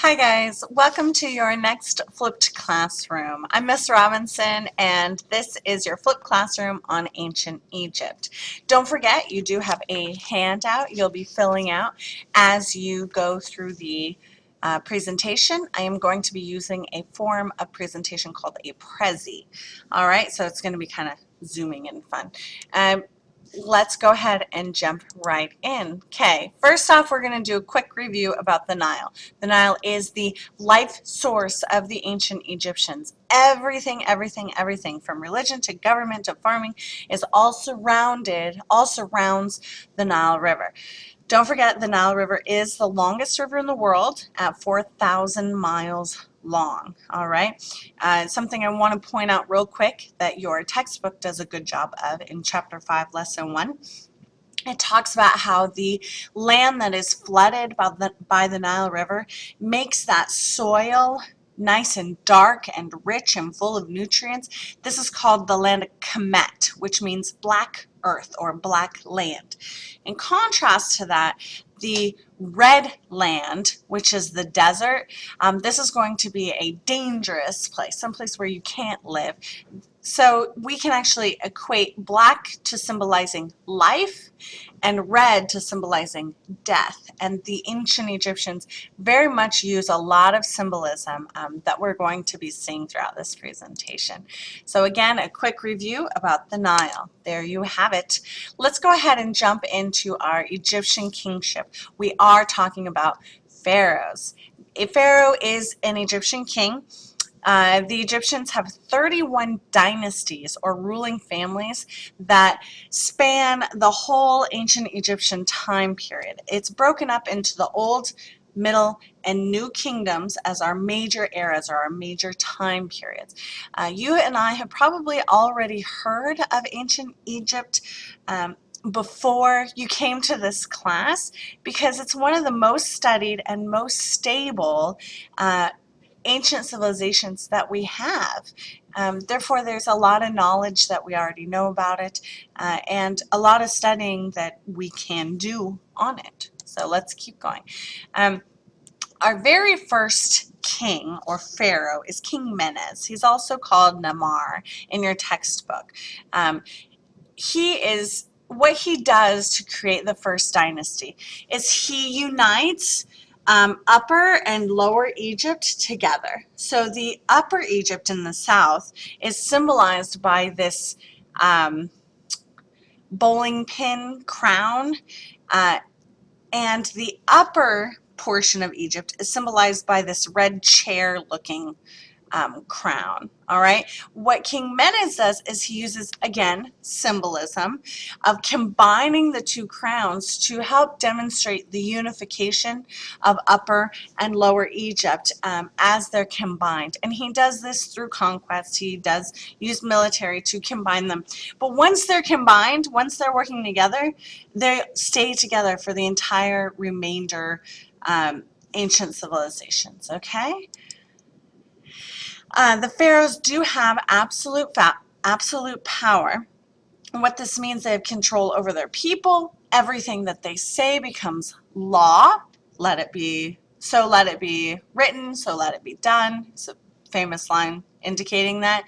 Hi guys, welcome to your next flipped classroom. I'm Miss Robinson and this is your flipped classroom on ancient Egypt. Don't forget you do have a handout you'll be filling out as you go through the presentation. I am going to be using a form of presentation called a Prezi. Alright, so it's going to be kind of zooming and fun. Let's go ahead and jump right in. Okay, first off, we're going to do a quick review about the Nile. The Nile is the life source of the ancient Egyptians. Everything from religion to government to farming is all surrounds the Nile River. Don't forget the Nile River is the longest river in the world at 4,000 miles long. All right. Something I want to point out real quick that your textbook does a good job of in Chapter 5, Lesson 1. It talks about how the land that is flooded by the Nile River makes that soil nice and dark and rich and full of nutrients. This is called the land of Kemet, which means black earth or black land. In contrast to that, the red land, which is the desert, this is going to be a dangerous place, someplace where you can't live. So we can actually equate black to symbolizing life and red to symbolizing death. And the ancient Egyptians very much use a lot of symbolism that we're going to be seeing throughout this presentation. So again, a quick review about the Nile. There you have it. Let's go ahead and jump into our Egyptian kingship. We are talking about pharaohs. A pharaoh is an Egyptian king. The Egyptians have 31 dynasties or ruling families that span the whole ancient Egyptian time period. It's broken up into the Old, Middle, and New Kingdoms as our major eras or our major time periods. You and I have probably already heard of ancient Egypt before you came to this class because it's one of the most studied and most stable ancient civilizations that we have. Therefore, there's a lot of knowledge that we already know about it and a lot of studying that we can do on it. So let's keep going. Our very first king or pharaoh is King Menes. He's also called Namar in your textbook. What he does to create the first dynasty is he unites Upper and Lower Egypt together. So the Upper Egypt in the south is symbolized by this bowling pin crown, and the upper portion of Egypt is symbolized by this red chair looking crown. All right. What King Menes does is he uses, again, symbolism of combining the two crowns to help demonstrate the unification of Upper and Lower Egypt as they're combined. And he does this through conquest. He does use military to combine them. But once they're combined, once they're working together, they stay together for the entire remainder ancient civilizations. Okay. The pharaohs do have absolute power. And what this means, they have control over their people. Everything that they say becomes law. Let it be written, so let it be done. It's a famous line indicating that.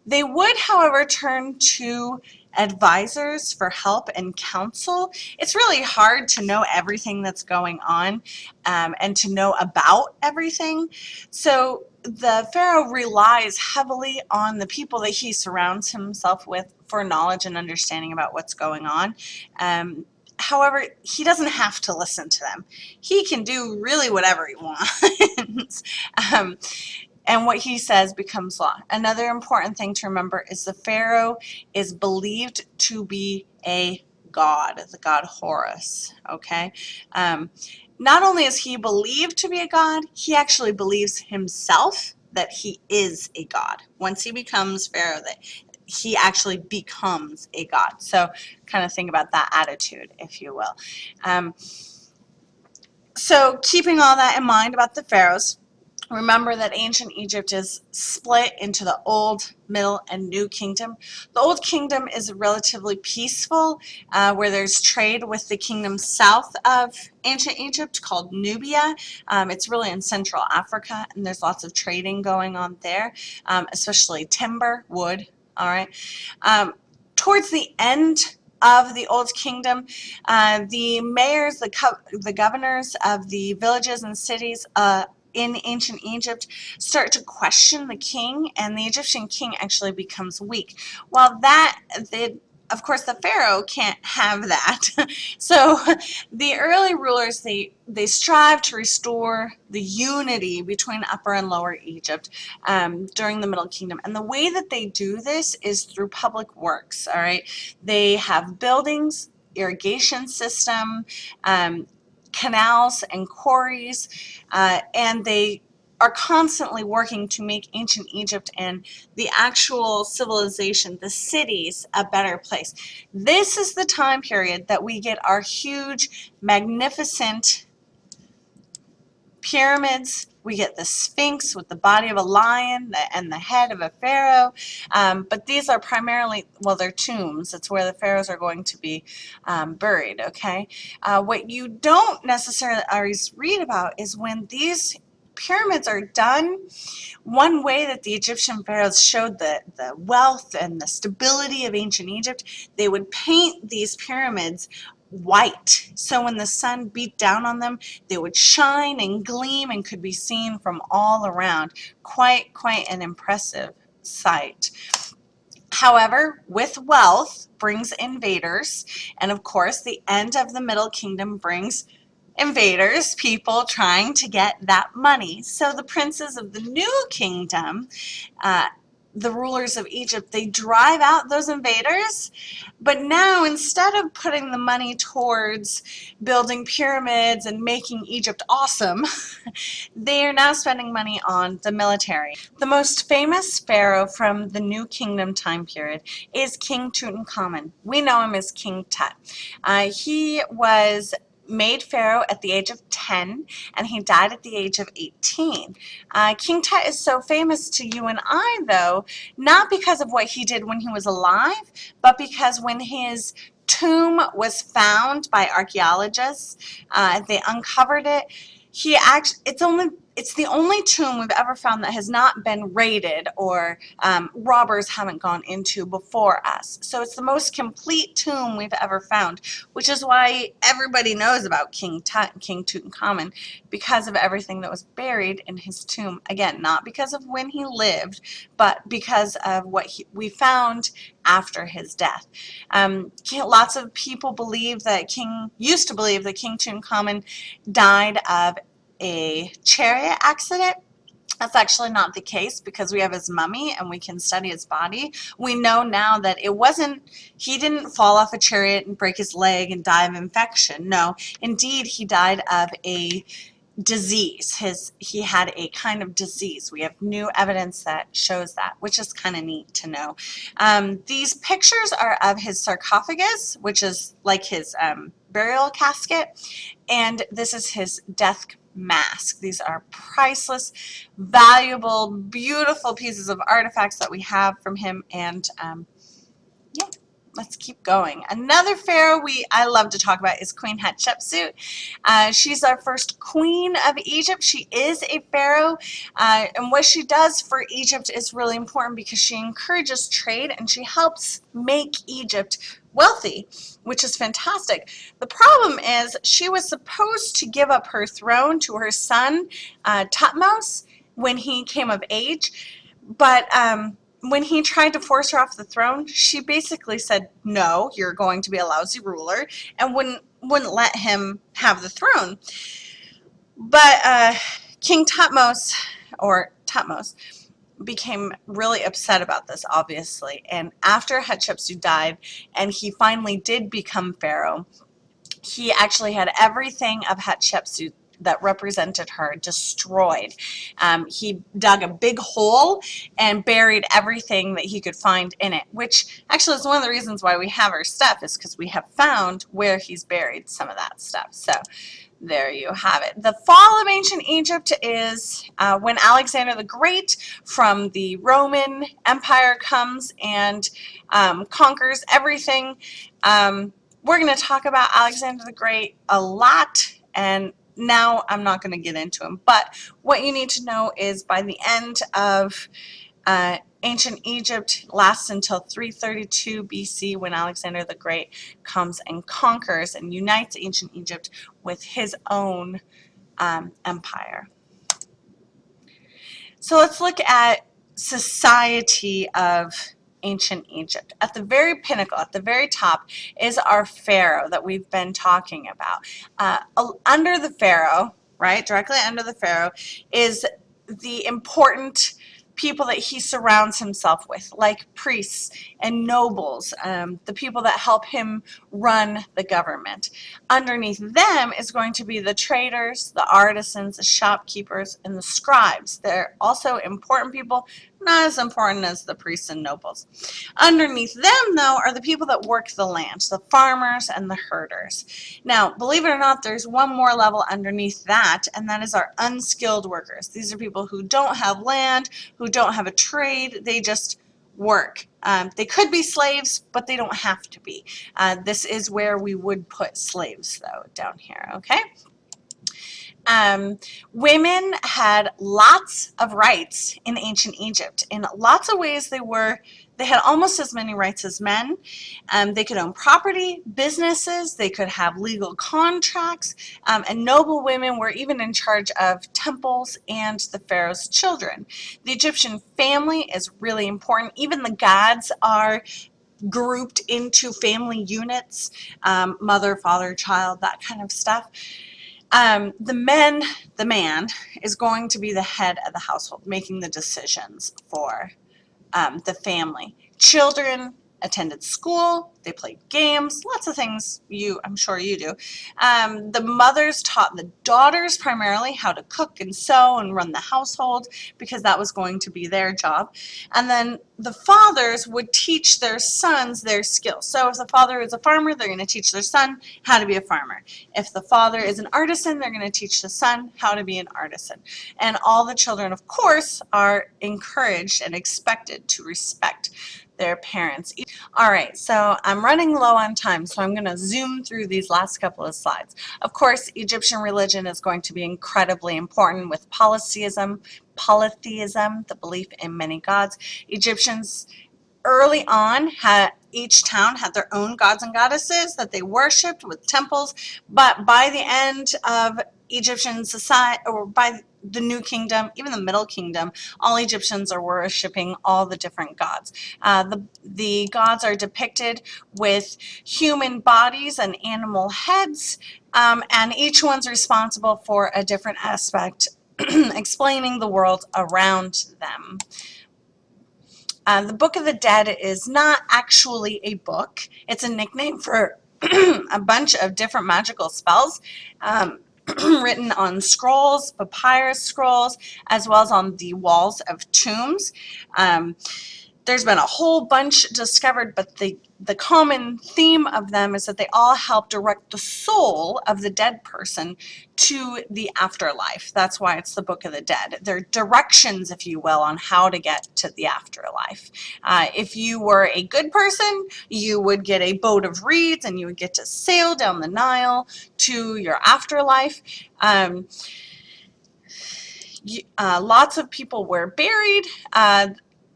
They would, however, turn to advisors for help and counsel. It's really hard to know everything that's going on and to know about everything. So the pharaoh relies heavily on the people that he surrounds himself with for knowledge and understanding about what's going on. However, he doesn't have to listen to them. He can do really whatever he wants. And what he says becomes law. Another important thing to remember is the pharaoh is believed to be a god, the god Horus. Okay. Not only is he believed to be a god, he actually believes himself that he is a god. Once he becomes pharaoh, that he actually becomes a god. So kind of think about that attitude, if you will. So keeping all that in mind about the pharaohs, Remember that ancient Egypt is split into the Old, Middle, and New Kingdom. The Old Kingdom is relatively peaceful, where there's trade with the kingdom south of ancient Egypt called Nubia. It's really in Central Africa, and there's lots of trading going on there, especially timber, wood, all right. Towards the end of the Old Kingdom, the mayors, the governors of the villages and cities in ancient Egypt start to question the king, and the Egyptian king actually becomes weak. Well, of course, the pharaoh can't have that. So the early rulers, they strive to restore the unity between Upper and Lower Egypt during the Middle Kingdom. And the way that they do this is through public works, all right? They have buildings, irrigation system, canals and quarries, and they are constantly working to make ancient Egypt and the actual civilization, the cities, a better place. This is the time period that we get our huge, magnificent pyramids. We get the Sphinx with the body of a lion and the head of a pharaoh. But these are primarily, well, they're tombs. It's where the pharaohs are going to be buried, okay? What you don't necessarily always read about is when these pyramids are done, one way that the Egyptian pharaohs showed the wealth and the stability of ancient Egypt, they would paint these pyramids white. So when the sun beat down on them, they would shine and gleam and could be seen from all around. Quite an impressive sight. However, with wealth brings invaders, and of course the end of the Middle Kingdom brings invaders, people trying to get that money. So the princes of the New Kingdom, the rulers of Egypt, they drive out those invaders, but now instead of putting the money towards building pyramids and making Egypt awesome, they are now spending money on the military. The most famous pharaoh from the New Kingdom time period is King Tutankhamun. We know him as King Tut. He was made pharaoh at the age of 10, and he died at the age of 18. King Tut is so famous to you and I, though, not because of what he did when he was alive, but because when his tomb was found by archaeologists, they uncovered it. It's the only tomb we've ever found that has not been raided or robbers haven't gone into before us. So it's the most complete tomb we've ever found, which is why everybody knows about King Tut, King Tutankhamun, because of everything that was buried in his tomb. Again, not because of when he lived, but because of what we found after his death. Lots of people used to believe that King Tutankhamun died of a chariot accident. That's actually not the case because we have his mummy and we can study his body. We know now that he didn't fall off a chariot and break his leg and die of infection. No, indeed, he died of a disease. He had a kind of disease. We have new evidence that shows that, which is kind of neat to know. These pictures are of his sarcophagus, which is like his burial casket, and this is his death mask. These are priceless, valuable, beautiful pieces of artifacts that we have from him, and yeah. Let's keep going. Another pharaoh I love to talk about is Queen Hatshepsut. She's our first queen of Egypt. She is a pharaoh, and what she does for Egypt is really important because she encourages trade and she helps make Egypt wealthy, which is fantastic. The problem is she was supposed to give up her throne to her son, Thutmose, when he came of age, but when he tried to force her off the throne, she basically said, no, you're going to be a lousy ruler, and wouldn't let him have the throne. But King Thutmose, became really upset about this, obviously, and after Hatshepsut died and he finally did become pharaoh, he actually had everything of Hatshepsut that represented her destroyed. He dug a big hole and buried everything that he could find in it, which actually is one of the reasons why we have our stuff, is because we have found where he's buried some of that stuff. So there you have it. The fall of ancient Egypt is when Alexander the Great from the Roman Empire comes and conquers everything. We're going to talk about Alexander the Great a lot, and now I'm not going to get into him. But what you need to know is by the end of ancient Egypt lasts until 332 BC when Alexander the Great comes and conquers and unites ancient Egypt with his own empire. So let's look at society of ancient Egypt. At the very pinnacle, at the very top, is our pharaoh that we've been talking about. Under the pharaoh, right, directly under the pharaoh, is the important people that he surrounds himself with, like priests and nobles, the people that help him run the government. Underneath them is going to be the traders, the artisans, the shopkeepers, and the scribes. They're also important people, not as important as the priests and nobles. Underneath them, though, are the people that work the land, the farmers and the herders. Now, believe it or not, there's one more level underneath that, and that is our unskilled workers. These are people who don't have land, who don't have a trade, they just work. They could be slaves, but they don't have to be. This is where we would put slaves, though, down here, okay? Women had lots of rights in ancient Egypt. In lots of ways, they had almost as many rights as men. They could own property, businesses, they could have legal contracts, and noble women were even in charge of temples and the pharaoh's children. The Egyptian family is really important. Even the gods are grouped into family units, mother, father, child, that kind of stuff. The man is going to be the head of the household, making the decisions for the family. Children attended school, they played games, lots of things I'm sure you do. The mothers taught the daughters primarily how to cook and sew and run the household because that was going to be their job. And then the fathers would teach their sons their skills. So if the father is a farmer, they're going to teach their son how to be a farmer. If the father is an artisan, they're going to teach the son how to be an artisan. And all the children, of course, are encouraged and expected to respect their parents. All right, so I'm running low on time, so I'm going to zoom through these last couple of slides. Of course, Egyptian religion is going to be incredibly important with polytheism, the belief in many gods. Egyptians early on each town had their own gods and goddesses that they worshipped with temples, but by the end of Egyptian society, or by the New Kingdom, even the Middle Kingdom, all Egyptians are worshiping all the different gods. The gods are depicted with human bodies and animal heads, and each one's responsible for a different aspect, explaining the world around them. The Book of the Dead is not actually a book. It's a nickname for a bunch of different magical spells written on scrolls, papyrus scrolls, as well as on the walls of tombs. There's been a whole bunch discovered, but the common theme of them is that they all help direct the soul of the dead person to the afterlife. That's why it's the Book of the Dead. They're directions, if you will, on how to get to the afterlife. If you were a good person, you would get a boat of reeds and you would get to sail down the Nile to your afterlife. Lots of people were buried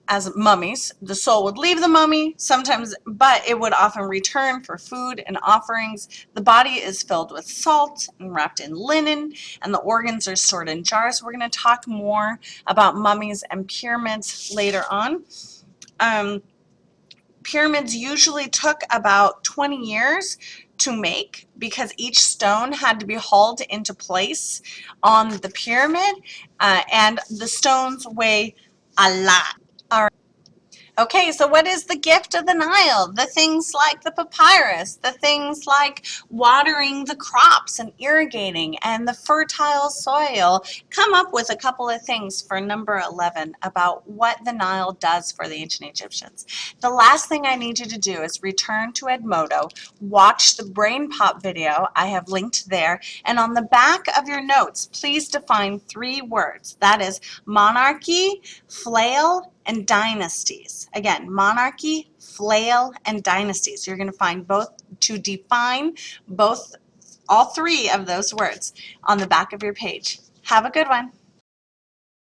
as mummies. The soul would leave the mummy sometimes, but it would often return for food and offerings. The body is filled with salt and wrapped in linen, and the organs are stored in jars. We're going to talk more about mummies and pyramids later on. Pyramids usually took about 20 years to make because each stone had to be hauled into place on the pyramid, and the stones weigh a lot. Okay, so what is the gift of the Nile? The things like the papyrus, the things like watering the crops and irrigating and the fertile soil. Come up with a couple of things for number 11 about what the Nile does for the ancient Egyptians. The last thing I need you to do is return to Edmodo, watch the Brain Pop video, I have linked there, and on the back of your notes, please define 3 words. That is monarchy, flail, and dynasties. Again, monarchy, flail, and dynasties. You're going to find both to define all 3 of those words on the back of your page. Have a good one.